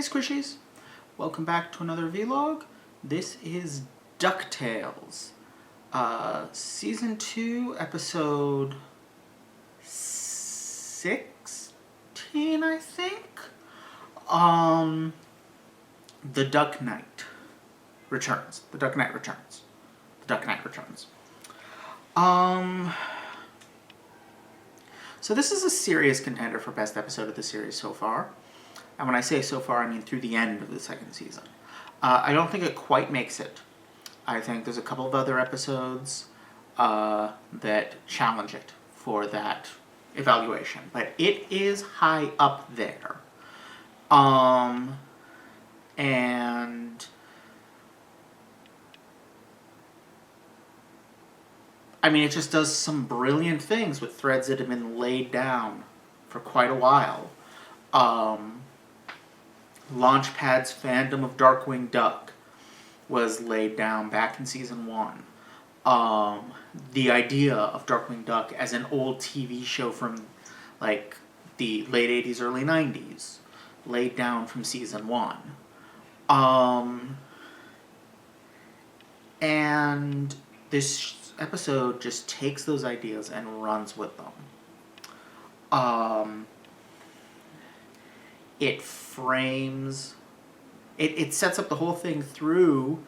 Squishies! Welcome back to another vlog. This is Ducktales. Season 2, episode 16, I think? The Duck Knight returns. The Duck Knight returns. The Duck Knight returns. So this is a serious contender for best episode of the series so far. And when I say so far, I mean through the end of the second season. I don't think it quite makes it. I think there's a couple of other episodes that challenge it for that evaluation. But it is high up there. And I mean, it just does some brilliant things with threads that have been laid down for quite a while. Launchpad's fandom of Darkwing Duck was laid down back in season 1. The idea of Darkwing Duck as an old TV show from like the late 80s, early 90s, laid down from season 1. And this episode just takes those ideas and runs with them. It frames, it sets up the whole thing through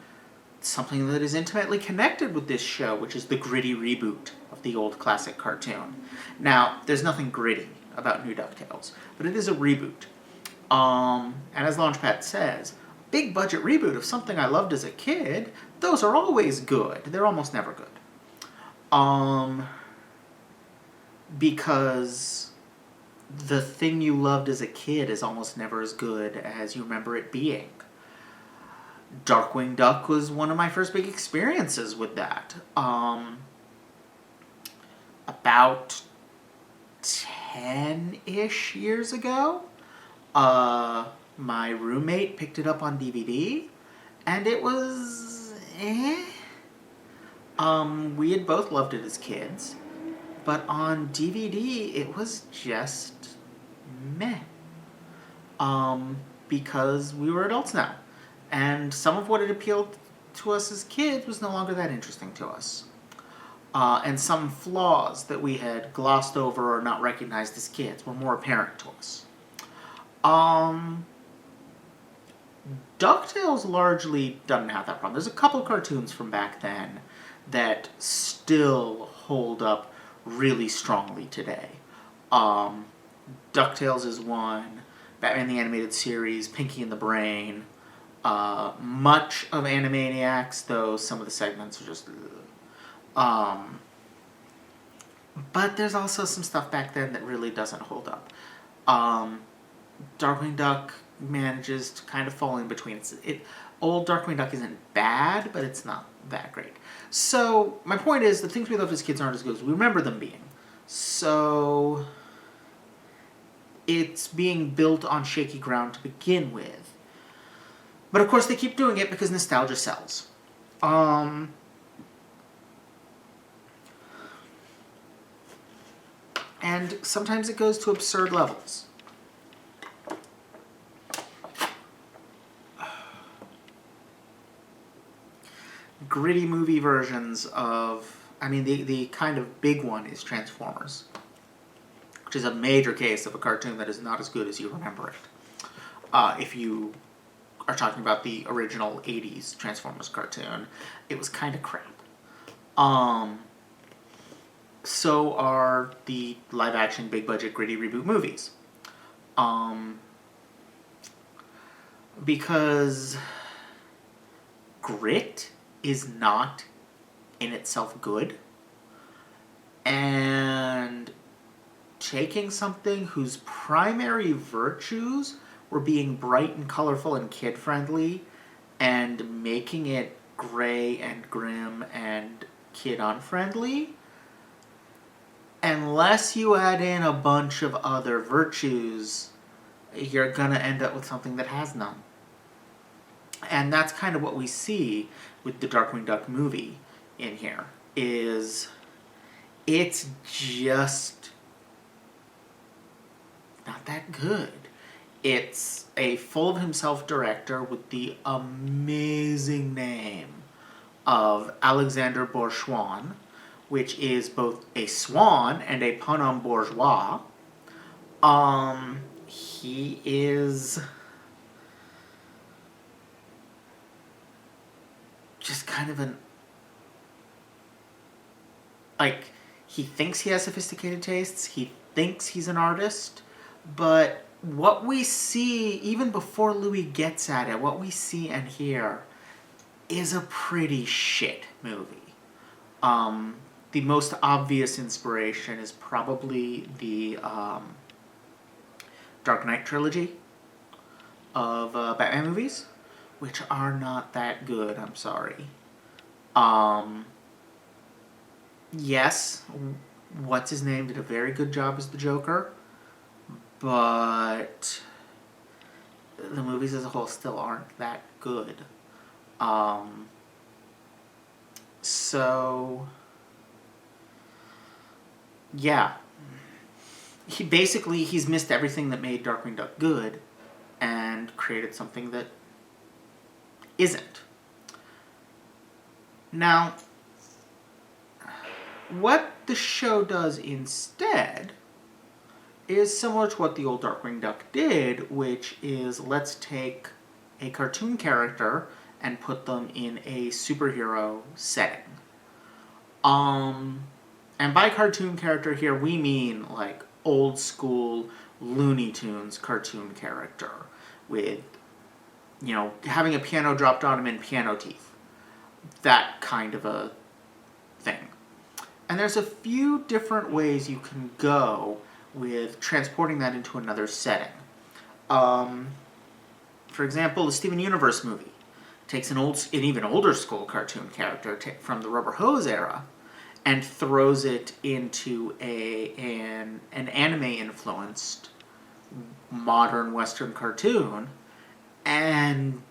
something that is intimately connected with this show, which is the gritty reboot of the old classic cartoon. Now, there's nothing gritty about New DuckTales, but it is a reboot. And as Launchpad says, big budget reboot of something I loved as a kid, those are always good. They're almost never good. Because the thing you loved as a kid is almost never as good as you remember it being. Darkwing Duck was one of my first big experiences with that. About 10-ish years ago, my roommate picked it up on DVD, and it was we had both loved it as kids, but on DVD it was just meh. Because we were adults now, and some of what had appealed to us as kids was no longer that interesting to us. And some flaws that we had glossed over or not recognized as kids were more apparent to us. DuckTales largely doesn't have that problem. There's a couple cartoons from back then that still hold up really strongly today. DuckTales is one, Batman the Animated Series, Pinky and the Brain, much of Animaniacs, though some of the segments are just... but there's also some stuff back then that really doesn't hold up. Darkwing Duck manages to kind of fall in between. Old Darkwing Duck isn't bad, but it's not that great. So, my point is, the things we loved as kids aren't as good as we remember them being. So, it's being built on shaky ground to begin with. But of course they keep doing it because nostalgia sells. And sometimes it goes to absurd levels. Gritty movie versions of... I mean, the kind of big one is Transformers, which is a major case of a cartoon that is not as good as you remember it. If you are talking about the original 80s Transformers cartoon, it was kind of crap. So are the live-action, big-budget, gritty reboot movies. Because grit is not in itself good, and taking something whose primary virtues were being bright and colorful and kid-friendly and making it gray and grim and kid-unfriendly, unless you add in a bunch of other virtues, you're gonna end up with something that has none. And that's kind of what we see with the Darkwing Duck movie in here, is it's just not that good. It's a full of himself director with the amazing name of Alexander Bourgeois, which is both a swan and a pun on bourgeois. He is just kind of an, like, he thinks he has sophisticated tastes, he thinks he's an artist, but what we see, even before Louis gets at it, what we see and hear is a pretty shit movie. The most obvious inspiration is probably the Dark Knight trilogy of Batman movies, which are not that good, I'm sorry. Yes, what's his name did a very good job as the Joker, but the movies as a whole still aren't that good. So yeah, he's missed everything that made Darkwing Duck good and created something that isn't. Now, what the show does instead is similar to what the old Darkwing Duck did, which is let's take a cartoon character and put them in a superhero setting. And by cartoon character here, we mean like old school Looney Tunes cartoon character with, having a piano dropped on him and piano teeth. That kind of a thing. And there's a few different ways you can go with transporting that into another setting. For example, the Steven Universe movie takes an even older school cartoon character from the Rubber Hose era and throws it into an anime-influenced modern Western cartoon, and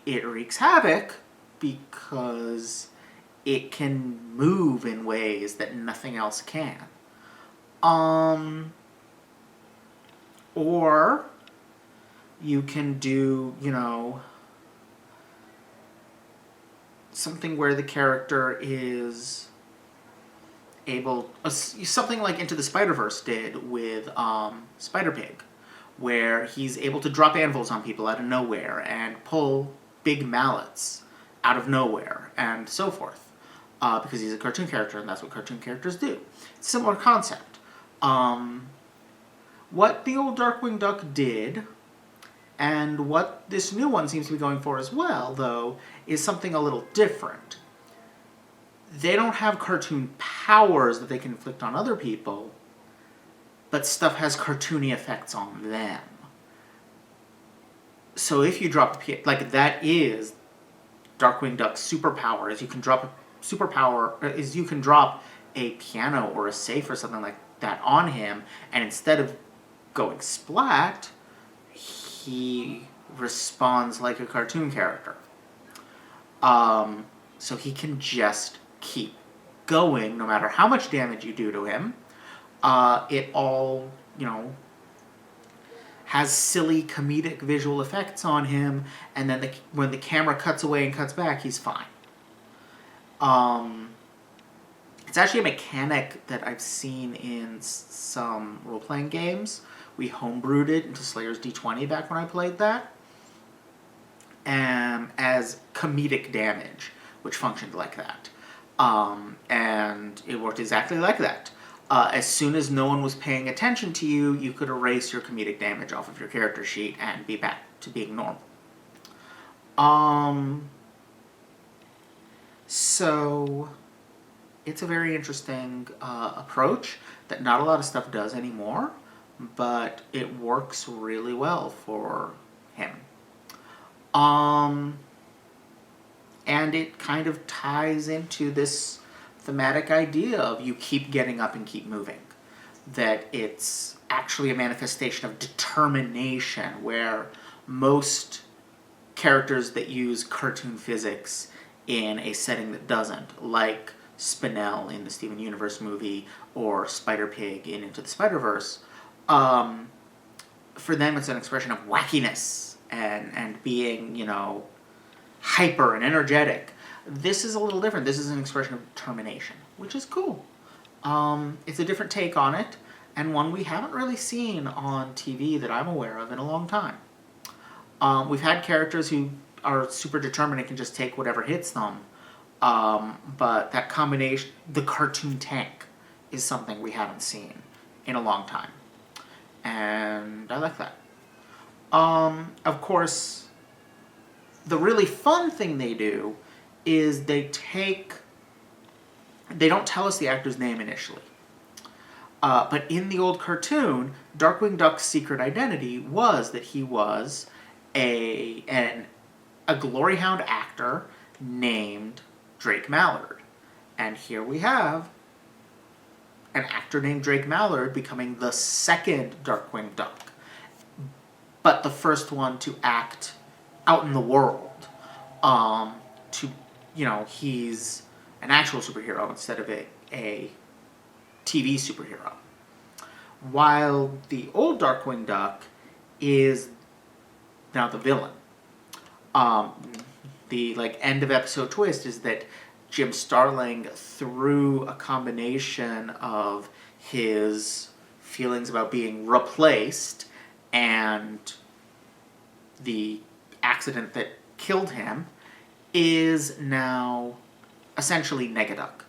it wreaks havoc because it can move in ways that nothing else can. Or you can do, something where the character is able, something like Into the Spider-Verse did with Spider-Pig, where he's able to drop anvils on people out of nowhere and pull big mallets out of nowhere and so forth, because he's a cartoon character and that's what cartoon characters do. Similar concept. What the old Darkwing Duck did, and what this new one seems to be going for as well, though, is something a little different. They don't have cartoon powers that they can inflict on other people, but stuff has cartoony effects on them. So if you drop the like, that is Darkwing Duck's superpower, is you can drop a piano or a safe or something like that on him, and instead of going splat, he responds like a cartoon character. So he can just keep going no matter how much damage you do to him. It all, has silly comedic visual effects on him, and then when the camera cuts away and cuts back, he's fine. It's actually a mechanic that I've seen in some role-playing games. We homebrewed it into Slayer's D20 back when I played that, as comedic damage, which functioned like that. And it worked exactly like that. As soon as no one was paying attention to you, you could erase your comedic damage off of your character sheet and be back to being normal. So it's a very interesting approach that not a lot of stuff does anymore, but it works really well for him. And it kind of ties into this thematic idea of you keep getting up and keep moving. That it's actually a manifestation of determination, where most characters that use cartoon physics in a setting that doesn't, like Spinell in the Steven Universe movie or Spider-Pig in Into the Spider-Verse, for them it's an expression of wackiness and being, you know, hyper and energetic. This is a little different. This is an expression of determination, which is cool. It's a different take on it, and one we haven't really seen on TV that I'm aware of in a long time. We've had characters who are super determined and can just take whatever hits them, but that combination, the cartoon tank, is something we haven't seen in a long time, and I like that. Of course, the really fun thing they do is they don't tell us the actor's name initially. But in the old cartoon, Darkwing Duck's secret identity was that he was a glory hound actor named Drake Mallard. And here we have an actor named Drake Mallard becoming the second Darkwing Duck, but the first one to act out in the world. He's an actual superhero instead of a TV superhero. While the old Darkwing Duck is now the villain. The end of episode twist is that Jim Starling, through a combination of his feelings about being replaced and the accident that killed him, is now essentially Negaduck,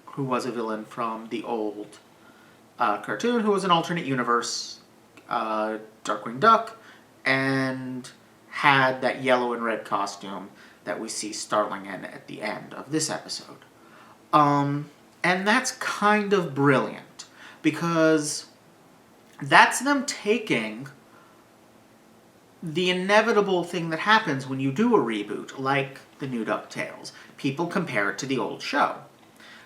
who was a villain from the old cartoon, who was an alternate universe Darkwing Duck, and had that yellow and red costume that we see Starling in at the end of this episode. And that's kind of brilliant, because that's them taking the inevitable thing that happens when you do a reboot, like the new Ducktales. People compare it to the old show.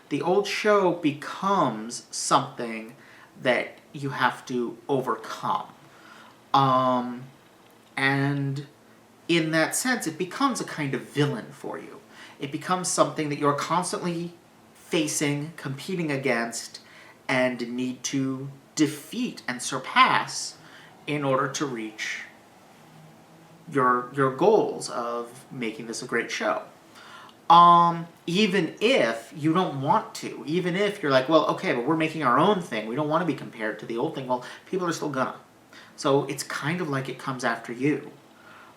The old show becomes something that you have to overcome. And in that sense, it becomes a kind of villain for you. It becomes something that you're constantly facing, competing against, and need to defeat and surpass in order to reach your goals of making this a great show. Even if you don't want to, even if you're like, well, okay, but we're making our own thing, we don't want to be compared to the old thing, well, people are still gonna. So it's kind of like it comes after you.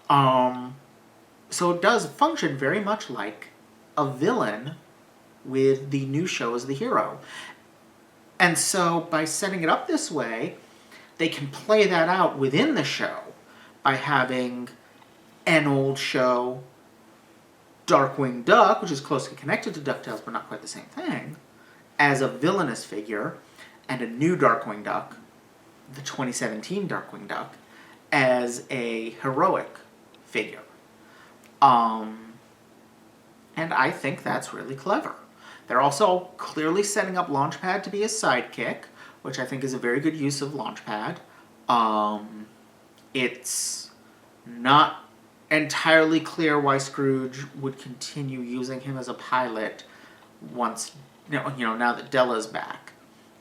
So it does function very much like a villain with the new show as the hero. And so by setting it up this way, they can play that out within the show by having an old show Darkwing Duck, which is closely connected to DuckTales but not quite the same thing, as a villainous figure, and a new Darkwing Duck, the 2017 Darkwing Duck, as a heroic figure. And I think that's really clever. They're also clearly setting up Launchpad to be a sidekick, which I think is a very good use of Launchpad. It's not entirely clear why Scrooge would continue using him as a pilot once, now that Della's back.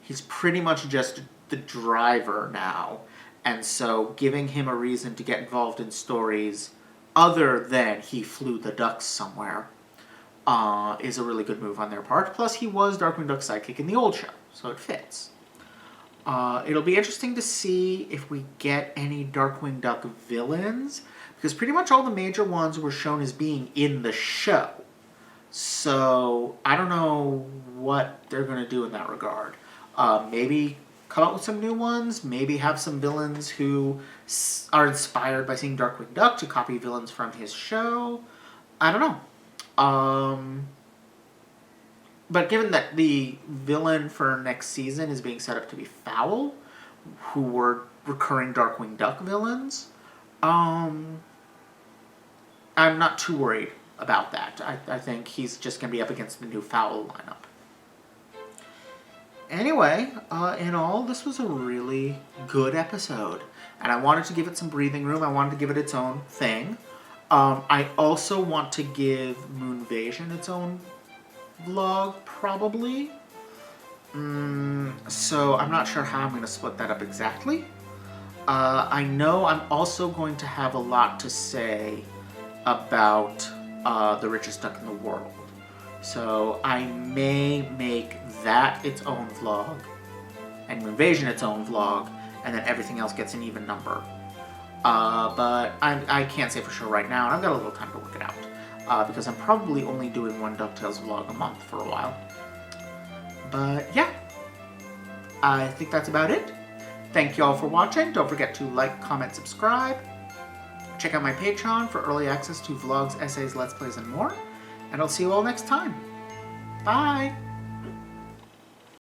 He's pretty much just the driver now, and so giving him a reason to get involved in stories other than he flew the ducks somewhere is a really good move on their part. Plus, he was Darkwing Duck's sidekick in the old show, so it fits. It'll be interesting to see if we get any Darkwing Duck villains, because pretty much all the major ones were shown as being in the show. So I don't know what they're going to do in that regard. Maybe come up with some new ones, maybe have some villains who are inspired by seeing Darkwing Duck to copy villains from his show. I don't know. But given that the villain for next season is being set up to be Fowl, who were recurring Darkwing Duck villains, I'm not too worried about that. I think he's just going to be up against the new Fowl lineup. Anyway, in all, this was a really good episode. And I wanted to give it some breathing room. I wanted to give it its own thing. I also want to give Moonvasion its own vlog, probably. So I'm not sure how I'm going to split that up exactly. I know I'm also going to have a lot to say about The Richest Duck in the World. So I may make that its own vlog, and Invasion its own vlog, and then everything else gets an even number. But I can't say for sure right now, and I've got a little time to work it out. Because I'm probably only doing one DuckTales vlog a month for a while. But yeah, I think that's about it. Thank you all for watching. Don't forget to like, comment, subscribe. Check out my Patreon for early access to vlogs, essays, let's plays, and more. And I'll see you all next time. Bye!